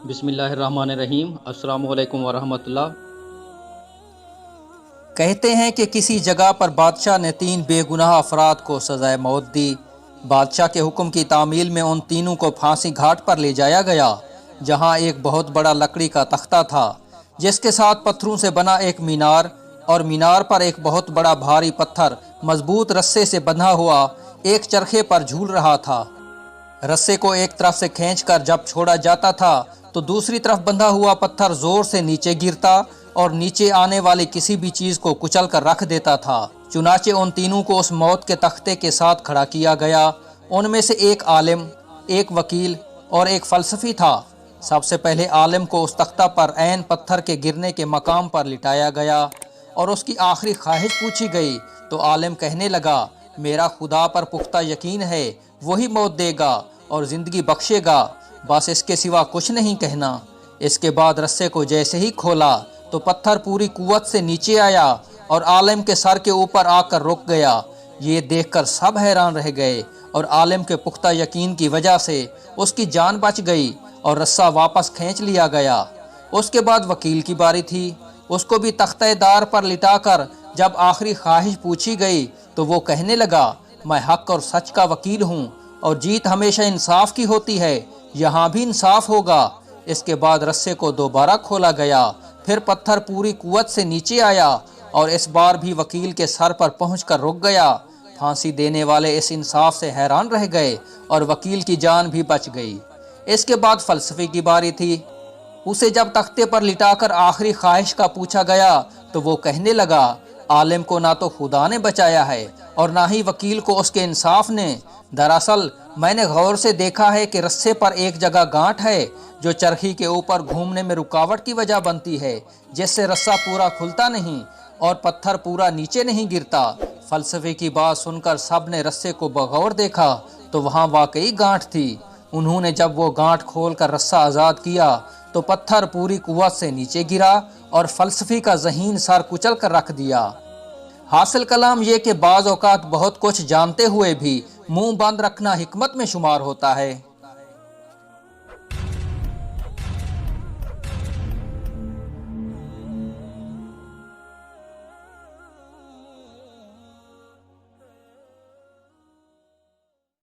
بسم اللہ الرحمن الرحیم۔ السلام علیکم ورحمۃ اللہ۔ کہتے ہیں کہ کسی جگہ پر بادشاہ نے 3 بے گناہ افراد کو سزائے موت دی۔ بادشاہ کے حکم کی تعمیل میں ان تینوں کو پھانسی گھاٹ پر لے جایا گیا، جہاں ایک بہت بڑا لکڑی کا تختہ تھا، جس کے ساتھ پتھروں سے بنا ایک مینار، اور مینار پر ایک بہت بڑا بھاری پتھر مضبوط رسے سے بندھا ہوا ایک چرخے پر جھول رہا تھا۔ رسے کو ایک طرف سے کھینچ کر جب چھوڑا جاتا تھا تو دوسری طرف بندھا ہوا پتھر زور سے نیچے گرتا اور نیچے آنے والی کسی بھی چیز کو کچل کر رکھ دیتا تھا۔ چنانچہ ان تینوں کو اس موت کے تختے کے ساتھ کھڑا کیا گیا۔ ان میں سے ایک عالم، ایک وکیل اور ایک فلسفی تھا۔ سب سے پہلے عالم کو اس تختہ پر عین پتھر کے گرنے کے مقام پر لٹایا گیا اور اس کی آخری خواہش پوچھی گئی تو عالم کہنے لگا، میرا خدا پر پختہ یقین ہے، وہی موت دے گا اور زندگی بخشے گا، بس اس کے سوا کچھ نہیں کہنا۔ اس کے بعد رسے کو جیسے ہی کھولا تو پتھر پوری قوت سے نیچے آیا اور عالم کے سر کے اوپر آ کر رک گیا۔ یہ دیکھ کر سب حیران رہ گئے اور عالم کے پختہ یقین کی وجہ سے اس کی جان بچ گئی اور رسہ واپس کھینچ لیا گیا۔ اس کے بعد وکیل کی باری تھی۔ اس کو بھی تختہ دار پر لٹا کر جب آخری خواہش پوچھی گئی تو وہ کہنے لگا، میں حق اور سچ کا وکیل ہوں اور جیت ہمیشہ انصاف کی ہوتی ہے، یہاں بھی انصاف ہوگا۔ اس کے بعد رسے کو دوبارہ کھولا گیا، پھر پتھر پوری قوت سے نیچے آیا اور اس بار بھی وکیل کے سر پر پہنچ کر رک گیا۔ پھانسی دینے والے اس انصاف سے حیران رہ گئے اور وکیل کی جان بھی بچ گئی۔ اس کے بعد فلسفی کی باری تھی۔ اسے جب تختے پر لٹا کر آخری خواہش کا پوچھا گیا تو وہ کہنے لگا، عالم کو نہ تو خدا نے بچایا ہے اور نہ ہی وکیل کو اس کے انصاف نے۔ دراصل میں نے غور سے دیکھا ہے کہ رسے پر ایک جگہ گانٹھ ہے جو چرخی کے اوپر گھومنے میں رکاوٹ کی وجہ بنتی ہے، جس سے رسہ پورا کھلتا نہیں اور پتھر پورا نیچے نہیں گرتا۔ فلسفے کی بات سن کر سب نے رسے کو بغور دیکھا تو وہاں واقعی گانٹھ تھی۔ انہوں نے جب وہ گانٹھ کھول کر رسہ آزاد کیا تو پتھر پوری قوت سے نیچے گرا اور فلسفی کا ذہین سر کچل کر رکھ دیا۔ حاصل کلام یہ کہ بعض اوقات بہت کچھ جانتے ہوئے بھی منہ بند رکھنا حکمت میں شمار ہوتا ہے۔